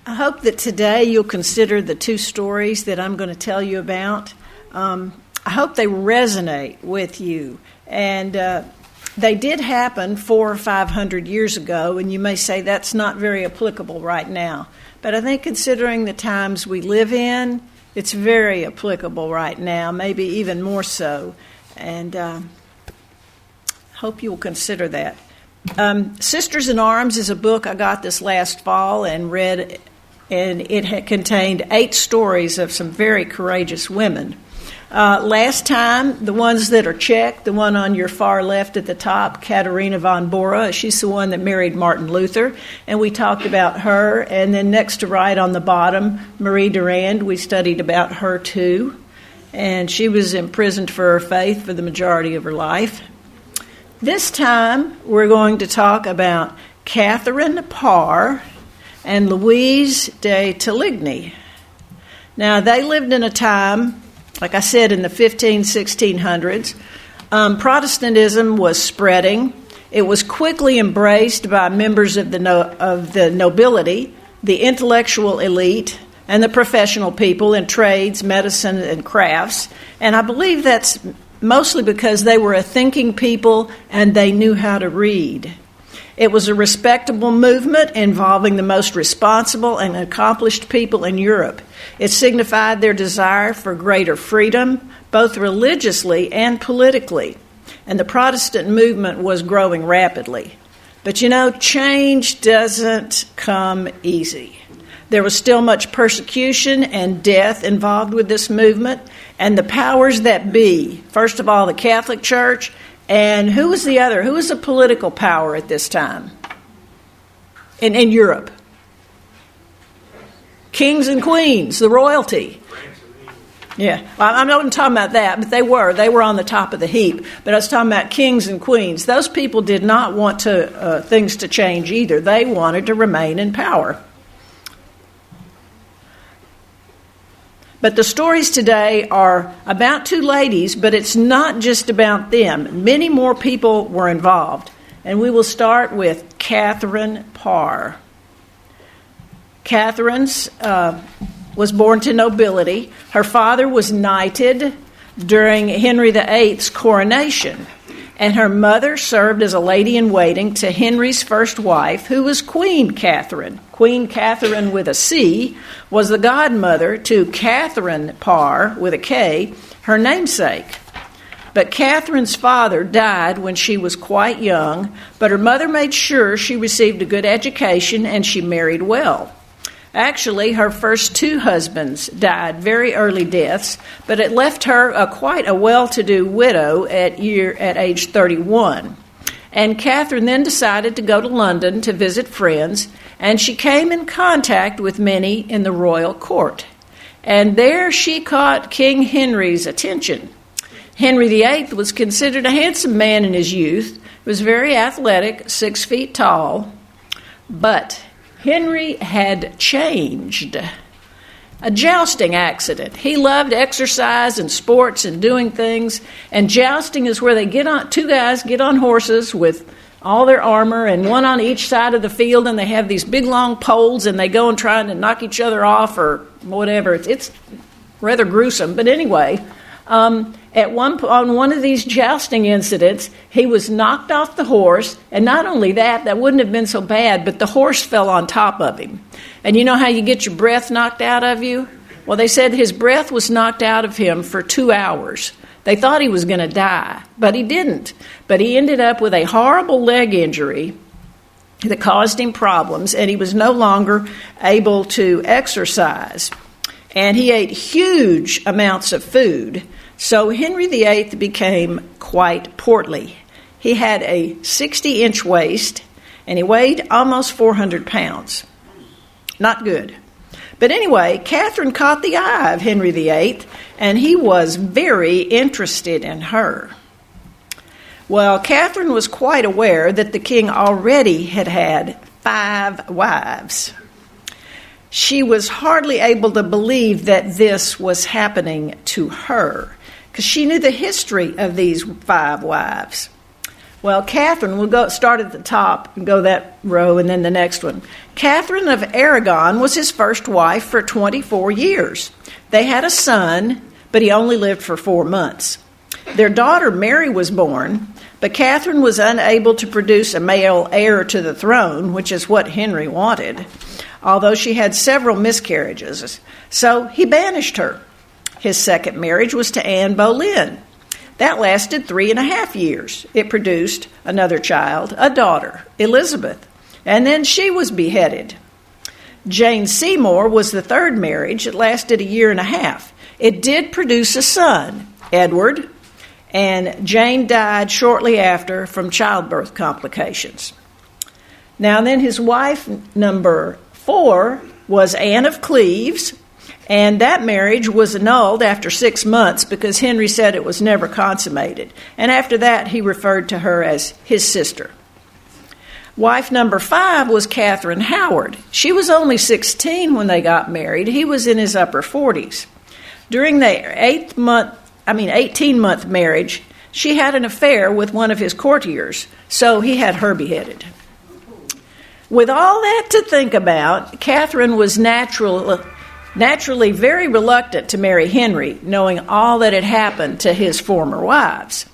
I hope that today you'll consider the two stories that I'm going to tell you about. I hope they resonate with you. And they did happen 400 or 500 years ago, and you may say that's not very applicable right now. But I think considering the times we live in, it's very applicable right now, maybe even more so. And hope you'll consider that. Sisters in Arms is a book I got this last fall and read, and it had contained 8 stories of some very courageous women. Last time, the ones that are checked, the one on your far left at the top, Katharina von Bora, she's the one that married Martin Luther, and we talked about her. And then next to right on the bottom, Marie Durand, we studied about her too. And she was imprisoned for her faith for the majority of her life. This time, we're going to talk about Catherine Parr and Louise de Teligny. Now, they lived in a time, like I said, in the 1600s. Protestantism was spreading. It was quickly embraced by members of the nobility, the intellectual elite, and the professional people in trades, medicine, and crafts. And I believe that's mostly because they were a thinking people and they knew how to read. It was a respectable movement involving the most responsible and accomplished people in Europe. It signified their desire for greater freedom, both religiously and politically. And the Protestant movement was growing rapidly. But change doesn't come easy. There was still much persecution and death involved with this movement. And the powers that be, first of all, the Catholic Church, and who was the other? Who was the political power at this time in Europe? Kings and queens, the royalty. Yeah, I'm not talking about that, but they were on the top of the heap. But I was talking about kings and queens. Those people did not want things to change either. They wanted to remain in power. But the stories today are about 2 ladies, but it's not just about them. Many more people were involved. And we will start with Catherine Parr. Catherine was born to nobility. Her father was knighted during Henry VIII's coronation. And her mother served as a lady-in-waiting to Henry's first wife, who was Queen Catherine. Queen Catherine with a C was the godmother to Catherine Parr with a K, her namesake. But Catherine's father died when she was quite young, but her mother made sure she received a good education and she married well. Actually, her first 2 husbands died very early deaths, but it left her quite a well-to-do widow at age 31. And Catherine then decided to go to London to visit friends, and she came in contact with many in the royal court. And there she caught King Henry's attention. Henry VIII was considered a handsome man in his youth. He was very athletic, 6 feet tall, but Henry had changed. A jousting accident. He loved exercise and sports and doing things, and jousting is where 2 guys get on horses with all their armor and one on each side of the field, and they have these big long poles and they go and try to knock each other off or whatever. It's rather gruesome, but anyway, on one of these jousting incidents, he was knocked off the horse, and not only that wouldn't have been so bad, but the horse fell on top of him. And you know how you get your breath knocked out of you? Well, they said his breath was knocked out of him for 2 hours. They thought he was going to die, but he didn't. But he ended up with a horrible leg injury that caused him problems, and he was no longer able to exercise. And he ate huge amounts of food. So Henry VIII became quite portly. He had a 60-inch waist, and he weighed almost 400 pounds. Not good. But anyway, Catherine caught the eye of Henry VIII, and he was very interested in her. Well, Catherine was quite aware that the king already had 5 wives. She was hardly able to believe that this was happening to her, because she knew the history of these 5 wives. Well, Catherine, we'll start at the top and go that row and then the next one. Catherine of Aragon was his first wife for 24 years. They had a son, but he only lived for 4 months. Their daughter Mary was born, but Catherine was unable to produce a male heir to the throne, which is what Henry wanted, although she had several miscarriages. So he banished her. His second marriage was to Anne Boleyn. That lasted 3.5 years. It produced another child, a daughter, Elizabeth, and then she was beheaded. Jane Seymour was the third marriage. It lasted 1.5 years. It did produce a son, Edward, and Jane died shortly after from childbirth complications. Now then, his wife number 4 was Anne of Cleves, and that marriage was annulled after 6 months because Henry said it was never consummated. And after that, he referred to her as his sister. Wife number 5 was Catherine Howard. She was only 16 when they got married. He was in his upper 40s. During their 18-month marriage, she had an affair with one of his courtiers, so he had her beheaded. With all that to think about, Catherine was naturally very reluctant to marry Henry, knowing all that had happened to his former wives.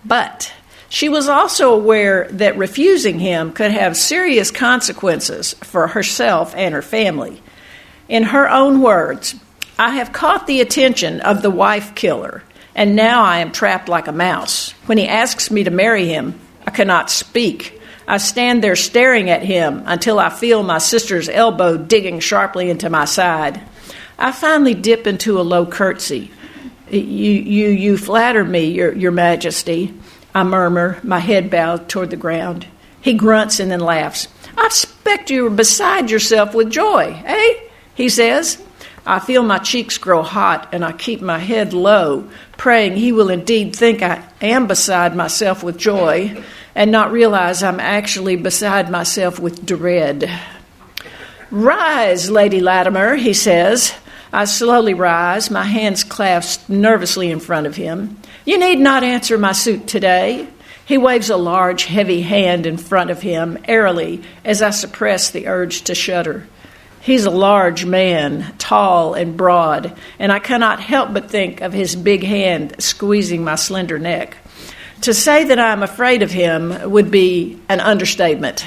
But she was also aware that refusing him could have serious consequences for herself and her family. In her own words, "I have caught the attention of the wife killer, and now I am trapped like a mouse. When he asks me to marry him, I cannot speak. I stand there staring at him until I feel my sister's elbow digging sharply into my side. I finally dip into a low curtsy. You flatter me, your Majesty," I murmur, my head bowed toward the ground. He grunts and then laughs. "I expect you are beside yourself with joy, eh?" he says. I feel my cheeks grow hot, and I keep my head low, praying he will indeed think I am beside myself with joy and not realize I'm actually beside myself with dread. "Rise, Lady Latimer," he says. I slowly rise, my hands clasped nervously in front of him. "You need not answer my suit today." He waves a large, heavy hand in front of him, airily, as I suppress the urge to shudder. He's a large man, tall and broad, and I cannot help but think of his big hand squeezing my slender neck. To say that I'm afraid of him would be an understatement.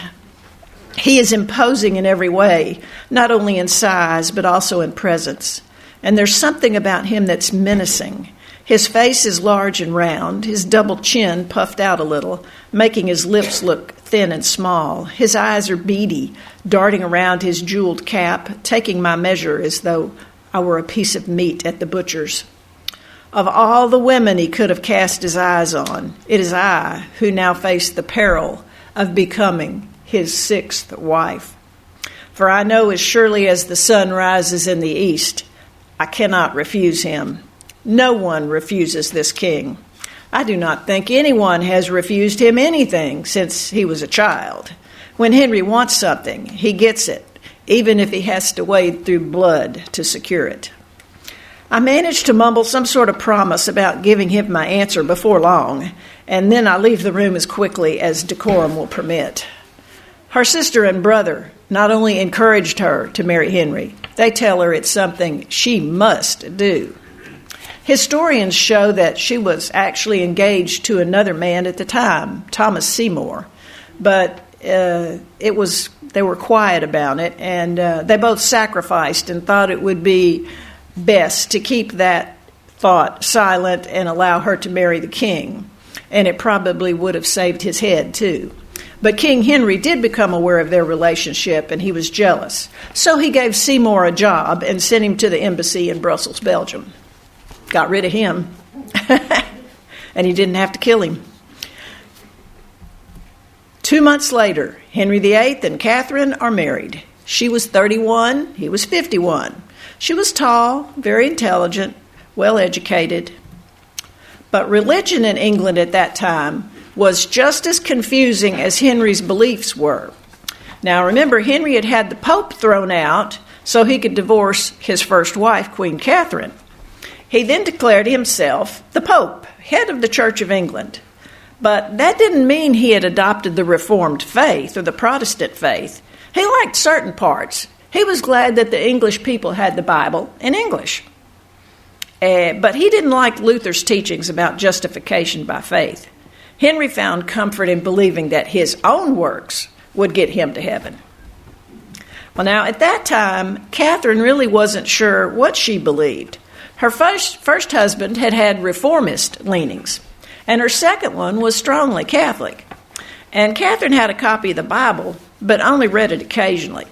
He is imposing in every way, not only in size, but also in presence. And there's something about him that's menacing. His face is large and round, his double chin puffed out a little, making his lips look thin and small. His eyes are beady, darting around his jeweled cap, taking my measure as though I were a piece of meat at the butcher's. Of all the women he could have cast his eyes on, it is I who now face the peril of becoming his 6th wife. For I know as surely as the sun rises in the east, I cannot refuse him. No one refuses this king. I do not think anyone has refused him anything since he was a child. When Henry wants something, he gets it, even if he has to wade through blood to secure it. I managed to mumble some sort of promise about giving him my answer before long, and then I leave the room as quickly as decorum will permit. Her sister and brother not only encouraged her to marry Henry, they tell her it's something she must do. Historians show that she was actually engaged to another man at the time, Thomas Seymour, but they were quiet about it, and they both sacrificed and thought it would be best to keep that thought silent and allow her to marry the king, and it probably would have saved his head too. But King Henry did become aware of their relationship, and he was jealous. So he gave Seymour a job and sent him to the embassy in Brussels, Belgium. Got rid of him, and he didn't have to kill him. 2 months later, Henry VIII and Catherine are married. She was 31, he was 51. She was tall, very intelligent, well-educated. But religion in England at that time was just as confusing as Henry's beliefs were. Now remember, Henry had the Pope thrown out so he could divorce his first wife, Queen Catherine. He then declared himself the Pope, head of the Church of England. But that didn't mean he had adopted the Reformed faith or the Protestant faith. He liked certain parts. He was glad that the English people had the Bible in English. But he didn't like Luther's teachings about justification by faith. Henry found comfort in believing that his own works would get him to heaven. Well, now, at that time, Catherine really wasn't sure what she believed. Her first husband had had reformist leanings, and her second one was strongly Catholic. And Catherine had a copy of the Bible, but only read it occasionally.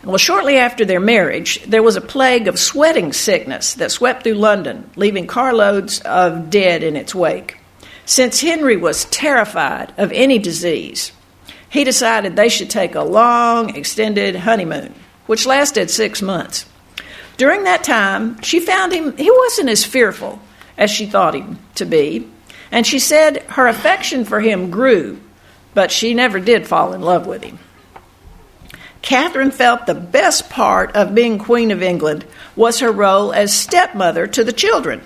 Well, shortly after their marriage, there was a plague of sweating sickness that swept through London, leaving carloads of dead in its wake. Since Henry was terrified of any disease, he decided they should take a long, extended honeymoon, which lasted 6 months. During that time, she found he wasn't as fearful as she thought him to be, and she said her affection for him grew, but she never did fall in love with him. Catherine felt the best part of being Queen of England was her role as stepmother to the children.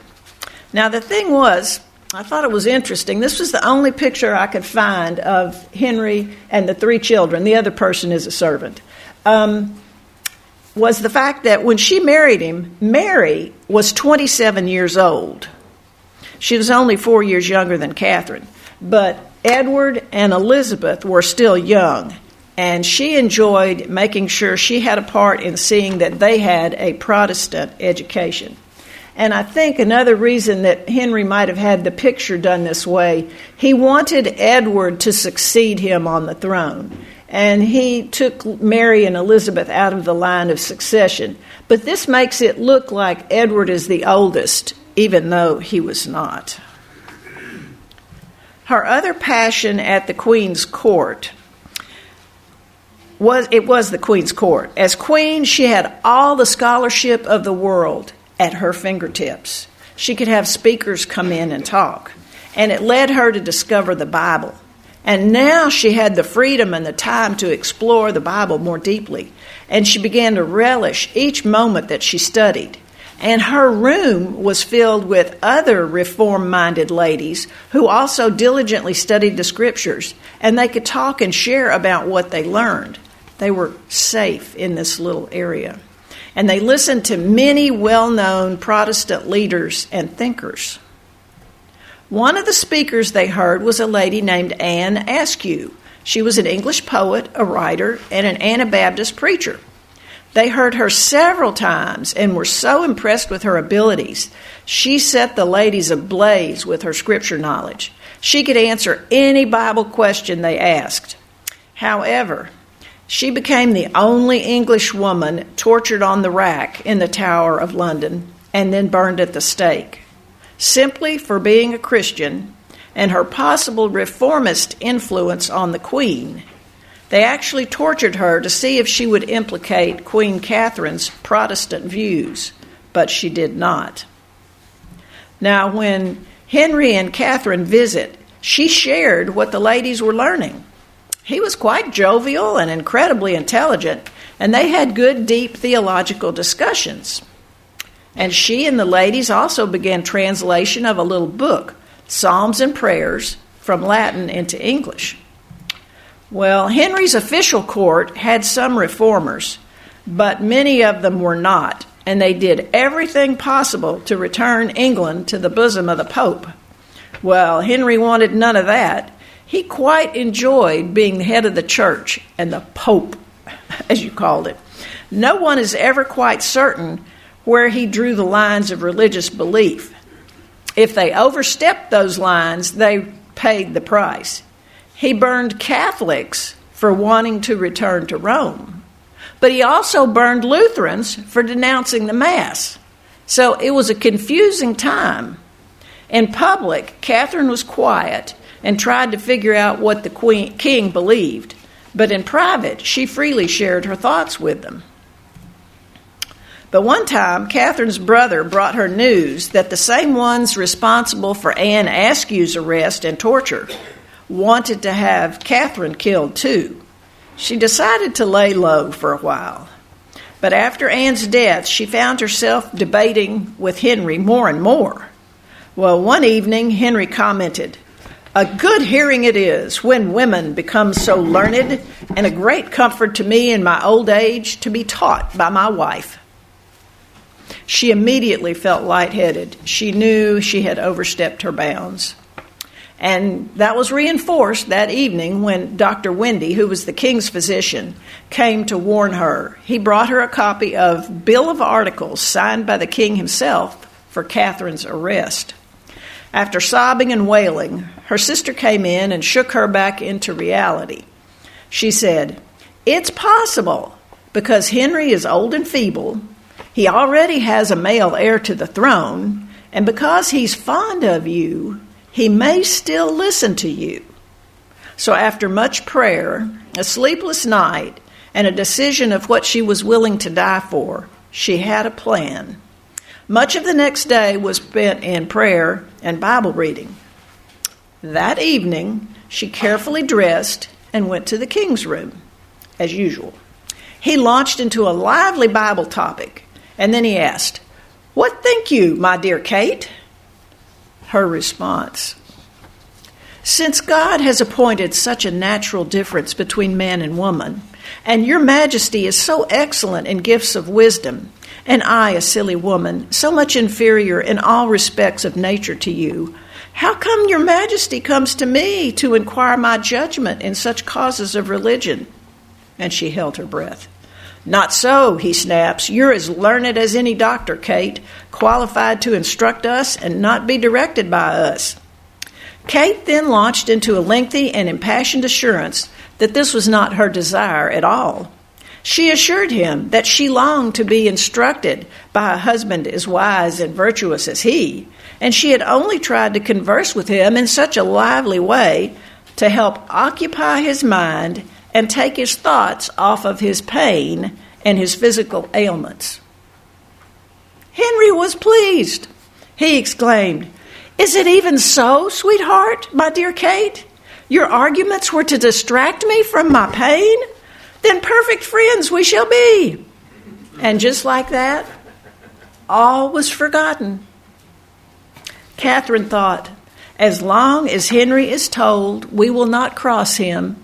Now, the thing was, I thought it was interesting. This was the only picture I could find of Henry and the 3 children. The other person is a servant. Was the fact that when she married him, Mary was 27 years old. She was only 4 years younger than Catherine. But Edward and Elizabeth were still young, and she enjoyed making sure she had a part in seeing that they had a Protestant education. And I think another reason that Henry might have had the picture done this way, he wanted Edward to succeed him on the throne. And he took Mary and Elizabeth out of the line of succession. But this makes it look like Edward is the oldest, even though he was not. Her other passion at the Queen's court was the Queen's court. As Queen, she had all the scholarship of the world at her fingertips. She could have speakers come in and talk, and it led her to discover the Bible. And now she had the freedom and the time to explore the Bible more deeply, and she began to relish each moment that she studied. And her room was filled with other reform-minded ladies who also diligently studied the Scriptures, and they could talk and share about what they learned. They were safe in this little area. And they listened to many well-known Protestant leaders and thinkers. One of the speakers they heard was a lady named Anne Askew. She was an English poet, a writer, and an Anabaptist preacher. They heard her several times and were so impressed with her abilities. She set the ladies ablaze with her scripture knowledge. She could answer any Bible question they asked. However, she became the only English woman tortured on the rack in the Tower of London and then burned at the stake, simply for being a Christian and her possible reformist influence on the Queen. They actually tortured her to see if she would implicate Queen Catherine's Protestant views, but she did not. Now, when Henry and Catherine visit, she shared what the ladies were learning. He was quite jovial and incredibly intelligent, and they had good, deep theological discussions. And she and the ladies also began translation of a little book, Psalms and Prayers, from Latin into English. Well, Henry's official court had some reformers, but many of them were not, and they did everything possible to return England to the bosom of the Pope. Well, Henry wanted none of that. He quite enjoyed being the head of the church and the Pope, as you called it. No one is ever quite certain where he drew the lines of religious belief. If they overstepped those lines, they paid the price. He burned Catholics for wanting to return to Rome, but he also burned Lutherans for denouncing the Mass. So it was a confusing time. In public, Catherine was quiet and tried to figure out what the king believed, but in private, she freely shared her thoughts with them. But one time, Catherine's brother brought her news that the same ones responsible for Anne Askew's arrest and torture wanted to have Catherine killed too. She decided to lay low for a while. But after Anne's death, she found herself debating with Henry more and more. Well, one evening, Henry commented, A good hearing it is when women become so learned, and a great comfort to me in my old age to be taught by my wife." She immediately felt lightheaded. She knew she had overstepped her bounds. And that was reinforced that evening when Dr. Wendy, who was the king's physician, came to warn her. He brought her a copy of Bill of Articles signed by the king himself for Catherine's arrest. After sobbing and wailing, her sister came in and shook her back into reality. She said, "It's possible, because Henry is old and feeble. He already has a male heir to the throne, and because he's fond of you, he may still listen to you." So after much prayer, a sleepless night, and a decision of what she was willing to die for, she had a plan. Much of the next day was spent in prayer and Bible reading. That evening, she carefully dressed and went to the king's room, as usual. He launched into a lively Bible topic, and then he asked, "What think you, my dear Kate?" Her response, "Since God has appointed such a natural difference between man and woman, and your majesty is so excellent in gifts of wisdom, and I, a silly woman, so much inferior in all respects of nature to you, how come your majesty comes to me to inquire my judgment in such causes of religion?" And she held her breath. "Not so," he snaps. "You're as learned as any doctor, Kate, qualified to instruct us and not be directed by us." Kate then launched into a lengthy and impassioned assurance that this was not her desire at all. She assured him that she longed to be instructed by a husband as wise and virtuous as he, and she had only tried to converse with him in such a lively way to help occupy his mind and take his thoughts off of his pain and his physical ailments. Henry was pleased. He exclaimed, "Is it even so, sweetheart, my dear Kate? Your arguments were to distract me from my pain? Then perfect friends we shall be." And just like that, all was forgotten. Catherine thought, as long as Henry is told we will not cross him,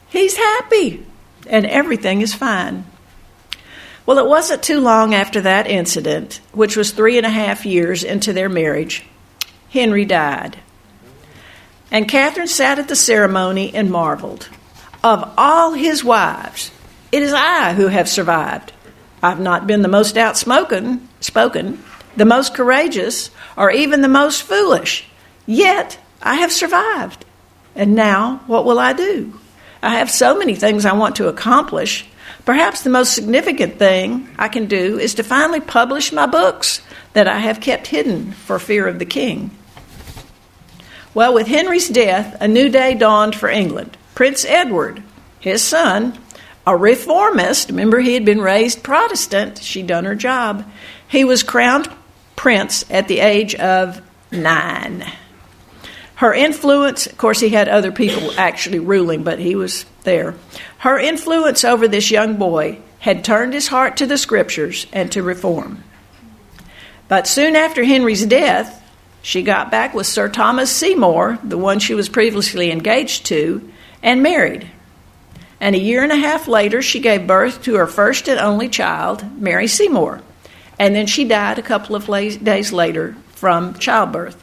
he's happy and everything is fine. Well, it wasn't too long after that incident, which was 3.5 years into their marriage, Henry died. And Catherine sat at the ceremony and marveled. "Of all his wives, it is I who have survived. I've not been the most outspoken, the most courageous, or even the most foolish. Yet I have survived. And now what will I do? I have so many things I want to accomplish. Perhaps the most significant thing I can do is to finally publish my books that I have kept hidden for fear of the king." Well, with Henry's death, a new day dawned for England. Prince Edward, his son, a reformist, remember he had been raised Protestant, she'd done her job, he was crowned prince at the age of 9. Her influence, of course he had other people actually ruling, but he was there. Her influence over this young boy had turned his heart to the scriptures and to reform. But soon after Henry's death, she got back with Sir Thomas Seymour, the one she was previously engaged to, and married. And 1.5 years later, she gave birth to her first and only child, Mary Seymour. And then she died a couple of days later from childbirth.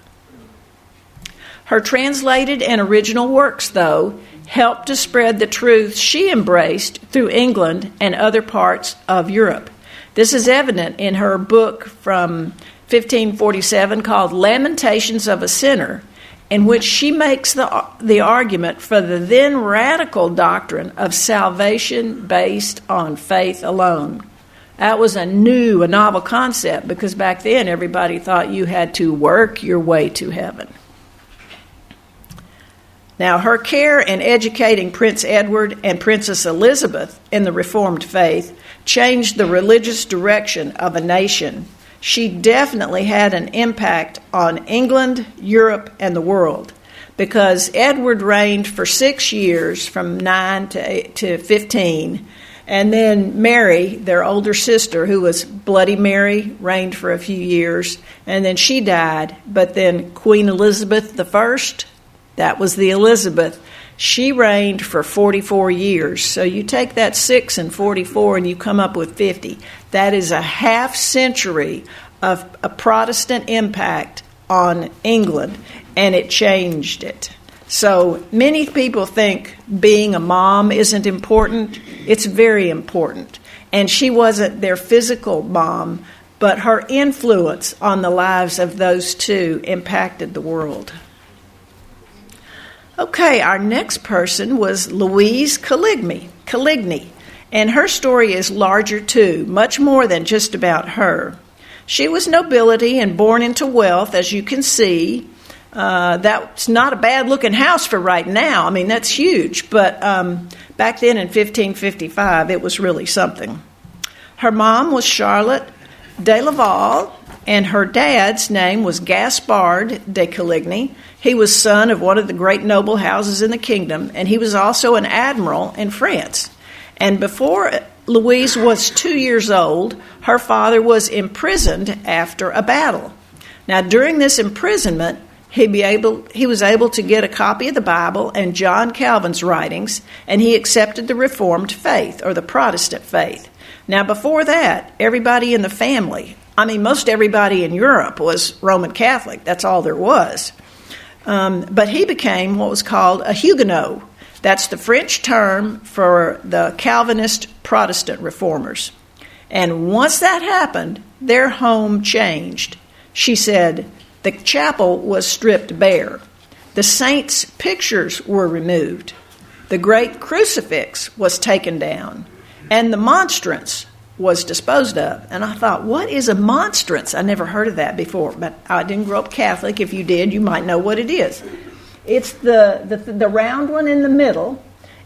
Her translated and original works, though, helped to spread the truths she embraced through England and other parts of Europe. This is evident in her book from 1547 called Lamentations of a Sinner, in which she makes the argument for the then radical doctrine of salvation based on faith alone. That was a novel concept, because back then everybody thought you had to work your way to heaven. Now, her care in educating Prince Edward and Princess Elizabeth in the Reformed faith changed the religious direction of a nation. She definitely had an impact on England, Europe, and the world, because Edward reigned for 6 years, from 9 to 15, and then Mary, their older sister, who was Bloody Mary, reigned for a few years, and then she died. But then Queen Elizabeth I That was the Elizabeth. She reigned for 44 years. So you take that 6 and 44 and you come up with 50. That is a half century of a Protestant impact on England, and it changed it. So many people think being a mom isn't important. It's very important. And she wasn't their physical mom, but her influence on the lives of those two impacted the world. Okay, our next person was Louise Coligny, and her story is larger too, much more than just about her. She was nobility and born into wealth, as you can see. That's not a bad-looking house for right now. I mean, that's huge. But back then in 1555, it was really something. Her mom was Charlotte de Laval, and her dad's name was Gaspard de Coligny. He was son of one of the great noble houses in the kingdom, and he was also an admiral in France. And before Louise was 2 years old, her father was imprisoned after a battle. Now, during this imprisonment, he was able to get a copy of the Bible and John Calvin's writings, and he accepted the Reformed faith, or the Protestant faith. Now, before that, everybody in the family, most everybody in Europe was Roman Catholic. That's all there was. But he became what was called a Huguenot. That's the French term for the Calvinist Protestant reformers. And once that happened, their home changed. She said, the chapel was stripped bare. The saints' pictures were removed. The great crucifix was taken down. And the monstrance was disposed of. And I thought, what is a monstrance? I never heard of that before, but I didn't grow up Catholic. If you did, you might know what it is. It's the round one in the middle,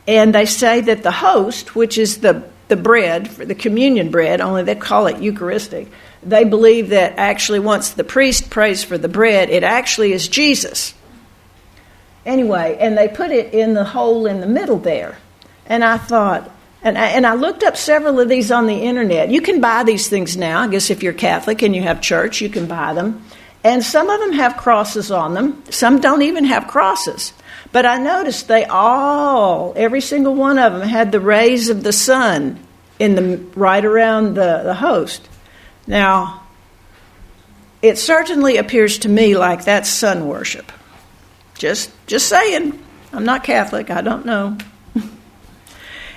and they say that the host, which is the bread, the communion bread, only they call it Eucharistic, they believe that actually once the priest prays for the bread, it actually is Jesus. Anyway, and they put it in the hole in the middle there. And I thought, and I looked up several of these on the internet. You can buy these things now. I guess if you're Catholic and you have church, you can buy them. And some of them have crosses on them. Some don't even have crosses. But I noticed every single one of them had the rays of the sun right around the host. Now, it certainly appears to me like that's sun worship. Just saying. I'm not Catholic. I don't know.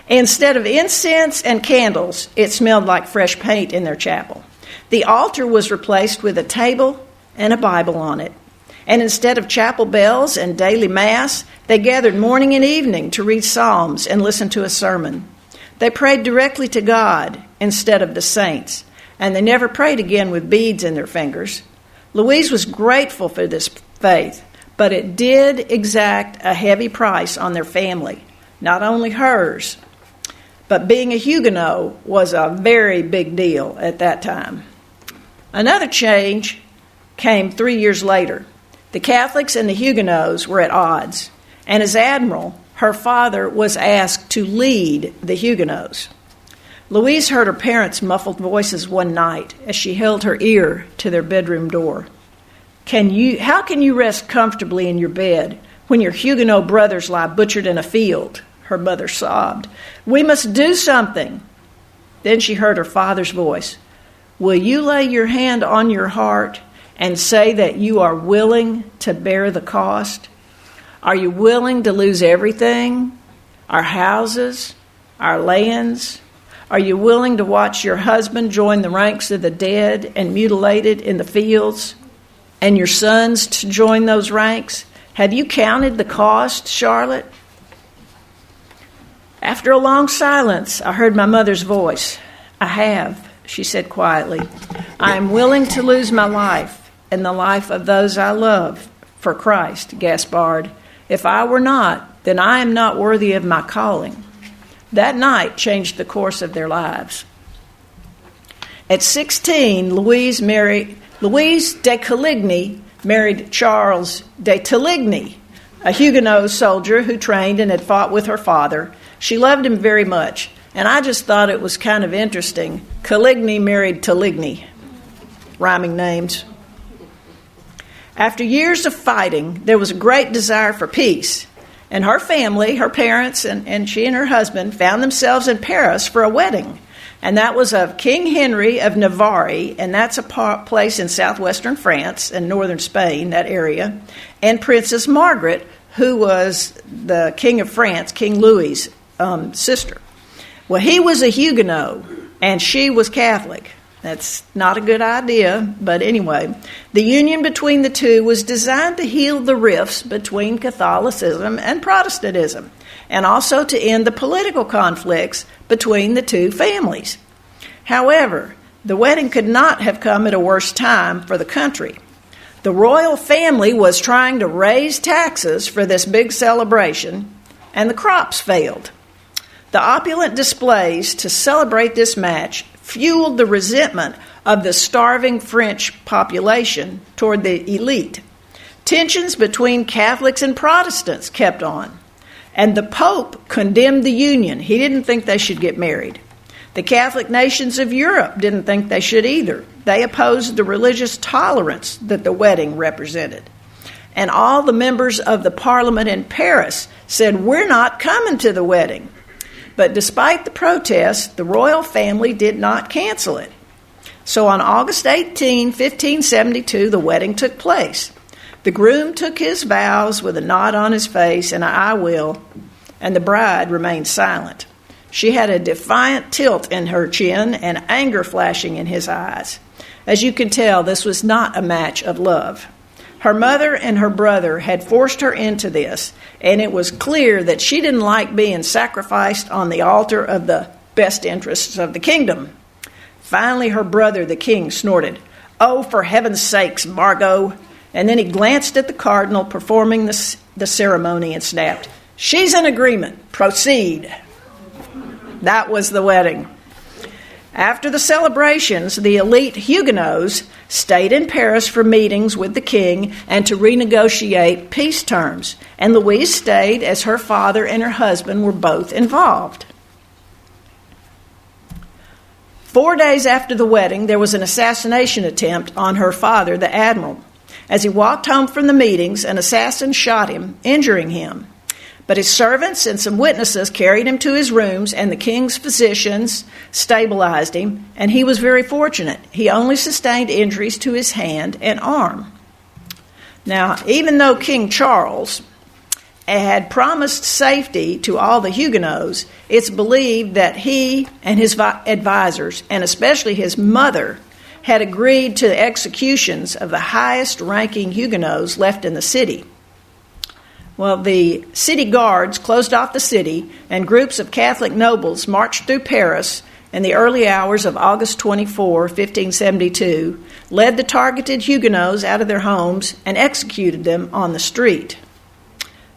Instead of incense and candles, it smelled like fresh paint in their chapel. The altar was replaced with a table and a Bible on it. And instead of chapel bells and daily mass, they gathered morning and evening to read psalms and listen to a sermon. They prayed directly to God instead of the saints, and they never prayed again with beads in their fingers. Louise was grateful for this faith, but it did exact a heavy price on their family, not only hers, but being a Huguenot was a very big deal at that time. Another change came 3 years later. The Catholics and the Huguenots were at odds, and as admiral, her father was asked to lead the Huguenots. Louise heard her parents' muffled voices one night as she held her ear to their bedroom door. How can you rest comfortably in your bed when your Huguenot brothers lie butchered in a field? Her mother sobbed. We must do something. Then she heard her father's voice. Will you lay your hand on your heart and say that you are willing to bear the cost? Are you willing to lose everything? Our houses, our lands? Are you willing to watch your husband join the ranks of the dead and mutilated in the fields, and your sons to join those ranks? Have you counted the cost, Charlotte? After a long silence, I heard my mother's voice. I have, she said quietly. I am willing to lose my life and the life of those I love for Christ, Gaspard. If I were not, then I am not worthy of my calling. That night changed the course of their lives. At 16, Louise de Coligny married Charles de Teligny, a Huguenot soldier who trained and had fought with her father. She loved him very much, and I just thought it was kind of interesting. Coligny married Teligny, rhyming names. After years of fighting, there was a great desire for peace. And her family, her parents, and she and her husband found themselves in Paris for a wedding. And that was of King Henry of Navarre, and that's a place in southwestern France and northern Spain, that area, and Princess Margaret, who was the King of France, King Louis's sister. Well, he was a Huguenot, and she was Catholic. That's not a good idea, but anyway, the union between the two was designed to heal the rifts between Catholicism and Protestantism, and also to end the political conflicts between the two families. However, the wedding could not have come at a worse time for the country. The royal family was trying to raise taxes for this big celebration, and the crops failed. The opulent displays to celebrate this match fueled the resentment of the starving French population toward the elite. Tensions between Catholics and Protestants kept on, and the Pope condemned the union. He didn't think they should get married. The Catholic nations of Europe didn't think they should either. They opposed the religious tolerance that the wedding represented. And all the members of the parliament in Paris said, "We're not coming to the wedding." But despite the protests, the royal family did not cancel it. So on August 18, 1572, the wedding took place. The groom took his vows with a nod on his face and "I will," and the bride remained silent. She had a defiant tilt in her chin and anger flashing in his eyes. As you can tell, this was not a match of love. Her mother and her brother had forced her into this, and it was clear that she didn't like being sacrificed on the altar of the best interests of the kingdom. Finally, her brother, the king, snorted, "Oh, for heaven's sakes, Margot!" And then he glanced at the cardinal performing the ceremony and snapped, "She's in agreement. Proceed." That was the wedding. After the celebrations, the elite Huguenots stayed in Paris for meetings with the king and to renegotiate peace terms, and Louise stayed as her father and her husband were both involved. 4 days after the wedding, there was an assassination attempt on her father, the admiral. As he walked home from the meetings, an assassin shot him, injuring him. But his servants and some witnesses carried him to his rooms, and the king's physicians stabilized him, and he was very fortunate. He only sustained injuries to his hand and arm. Now, even though King Charles had promised safety to all the Huguenots, it's believed that he and his advisors, and especially his mother, had agreed to the executions of the highest-ranking Huguenots left in the city. Well, the city guards closed off the city, and groups of Catholic nobles marched through Paris in the early hours of August 24, 1572, led the targeted Huguenots out of their homes, and executed them on the street.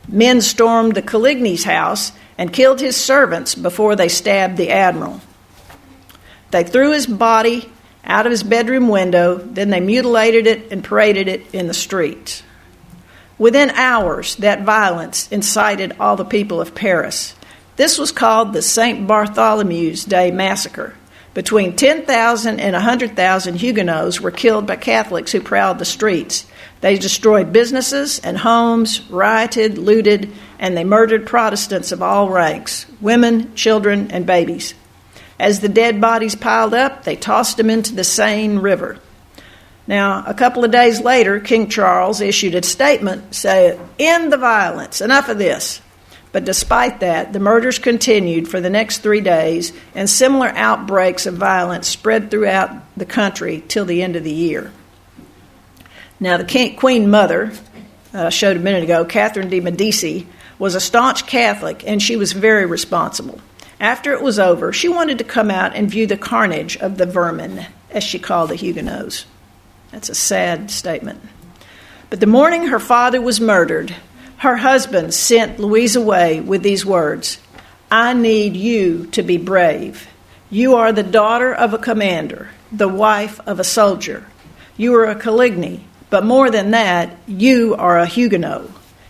Men stormed the Coligny's house and killed his servants before they stabbed the admiral. They threw his body out of his bedroom window, then they mutilated it and paraded it in the streets. Within hours, that violence incited all the people of Paris. This was called the St. Bartholomew's Day Massacre. Between 10,000 and 100,000 Huguenots were killed by Catholics who prowled the streets. They destroyed businesses and homes, rioted, looted, and they murdered Protestants of all ranks, women, children, and babies. As the dead bodies piled up, they tossed them into the Seine River. Now, a couple of days later, King Charles issued a statement saying, "End the violence, enough of this." But despite that, the murders continued for the next 3 days, and similar outbreaks of violence spread throughout the country till the end of the year. Now, the Queen Mother, I showed a minute ago, Catherine de' Medici, was a staunch Catholic, and she was very responsible. After it was over, she wanted to come out and view the carnage of the vermin, as she called the Huguenots. That's a sad statement. But the morning her father was murdered, her husband sent Louise away with these words, "I need you to be brave. You are the daughter of a commander, the wife of a soldier. You are a Coligny, but more than that, you are a Huguenot.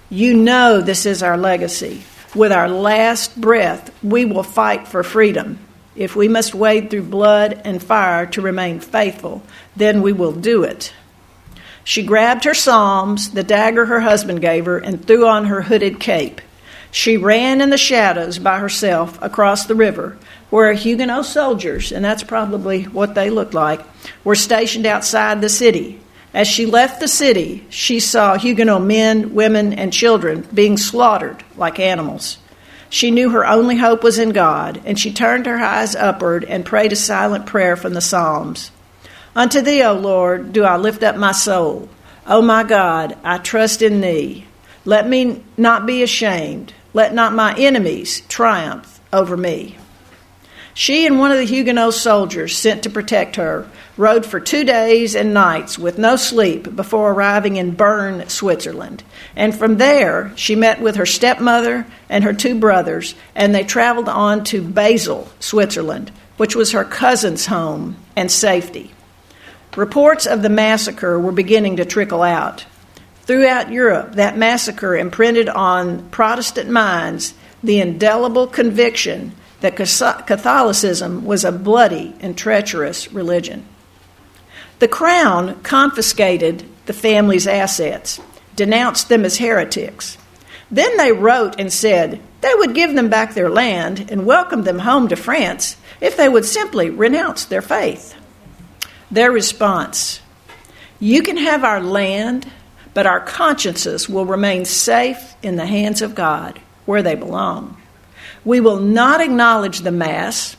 You know this is our legacy. With our last breath, we will fight for freedom. If we must wade through blood and fire to remain faithful, then we will do it." She grabbed her psalms, the dagger her husband gave her, and threw on her hooded cape. She ran in the shadows by herself across the river, where Huguenot soldiers, and that's probably what they looked like, were stationed outside the city. As she left the city, she saw Huguenot men, women, and children being slaughtered like animals. She knew her only hope was in God, and she turned her eyes upward and prayed a silent prayer from the Psalms. Unto thee, O Lord, do I lift up my soul. O my God, I trust in thee. Let me not be ashamed. Let not my enemies triumph over me. She and one of the Huguenot soldiers sent to protect her rode for 2 days and nights with no sleep before arriving in Bern, Switzerland. And from there, she met with her stepmother and her 2 brothers, and they traveled on to Basel, Switzerland, which was her cousin's home and safety. Reports of the massacre were beginning to trickle out. Throughout Europe, that massacre imprinted on Protestant minds the indelible conviction that Catholicism was a bloody and treacherous religion. The crown confiscated the family's assets, denounced them as heretics. Then they wrote and said they would give them back their land and welcome them home to France if they would simply renounce their faith. Their response: you can have our land, but our consciences will remain safe in the hands of God, where they belong. We will not acknowledge the Mass.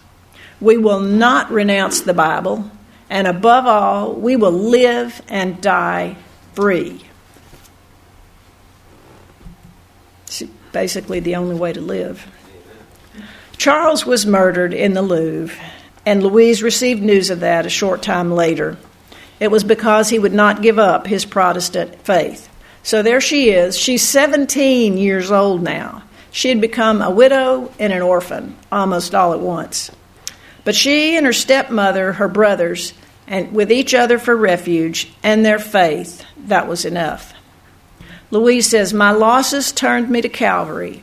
We will not renounce the Bible. And above all, we will live and die free. It's basically the only way to live. Charles was murdered in the Louvre, and Louise received news of that a short time later. It was because he would not give up his Protestant faith. So there she is. She's 17 years old now. She had become a widow and an orphan almost all at once. But she and her stepmother, her brothers, and with each other for refuge and their faith, that was enough. Louise says, my losses turned me to Calvary.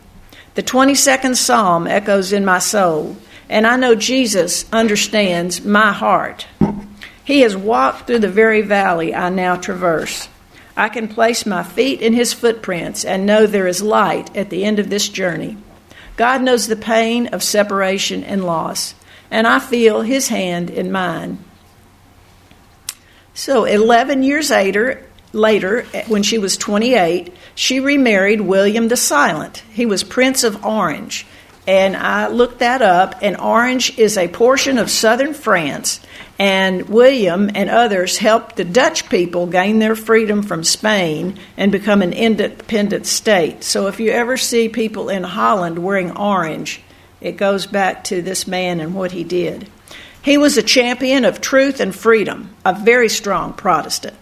The 22nd Psalm echoes in my soul, and I know Jesus understands my heart. He has walked through the very valley I now traverse. I can place my feet in his footprints and know there is light at the end of this journey. God knows the pain of separation and loss, and I feel his hand in mine. So 11 years later, when she was 28, she remarried William the Silent. He was Prince of Orange. And I looked that up, and Orange is a portion of southern France. And William and others helped the Dutch people gain their freedom from Spain and become an independent state. So if you ever see people in Holland wearing orange, it goes back to this man and what he did. He was a champion of truth and freedom, a very strong Protestant.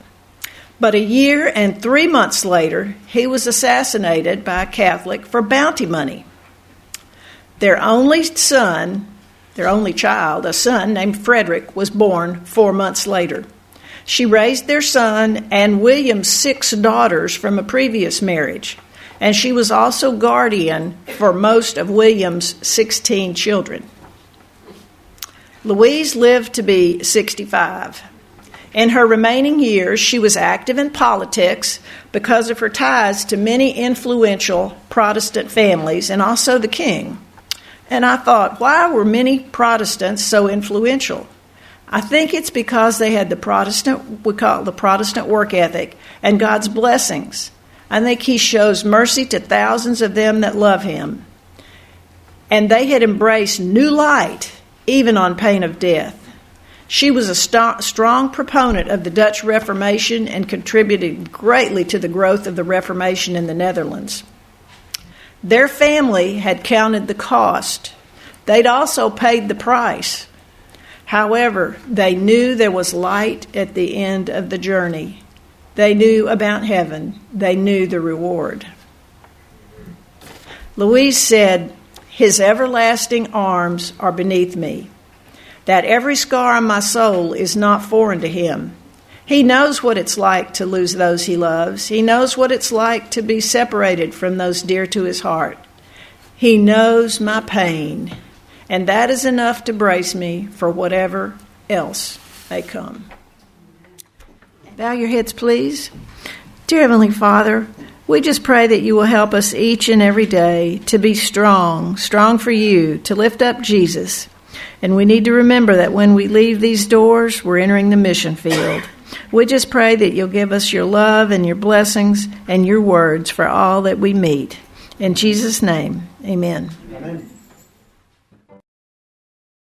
But a year and 3 months later, he was assassinated by a Catholic for bounty money. Their only child, a son named Frederick, was born 4 months later. She raised their son and William's 6 daughters from a previous marriage, and she was also guardian for most of William's 16 children. Louise lived to be 65. In her remaining years, she was active in politics because of her ties to many influential Protestant families and also the king. And I thought, why were many Protestants so influential? I think it's because they had we call it the Protestant work ethic and God's blessings. I think he shows mercy to thousands of them that love him. And they had embraced new light, even on pain of death. She was a strong proponent of the Dutch Reformation and contributed greatly to the growth of the Reformation in the Netherlands. Their family had counted the cost. They'd also paid the price. However, they knew there was light at the end of the journey. They knew about heaven. They knew the reward. Louise said, his everlasting arms are beneath me, that every scar on my soul is not foreign to him. He knows what it's like to lose those he loves. He knows what it's like to be separated from those dear to his heart. He knows my pain, and that is enough to brace me for whatever else may come. Bow your heads, please. Dear Heavenly Father, we just pray that you will help us each and every day to be strong for you, to lift up Jesus. And we need to remember that when we leave these doors, we're entering the mission field. We just pray that you'll give us your love and your blessings and your words for all that we meet. In Jesus' name, amen. Amen.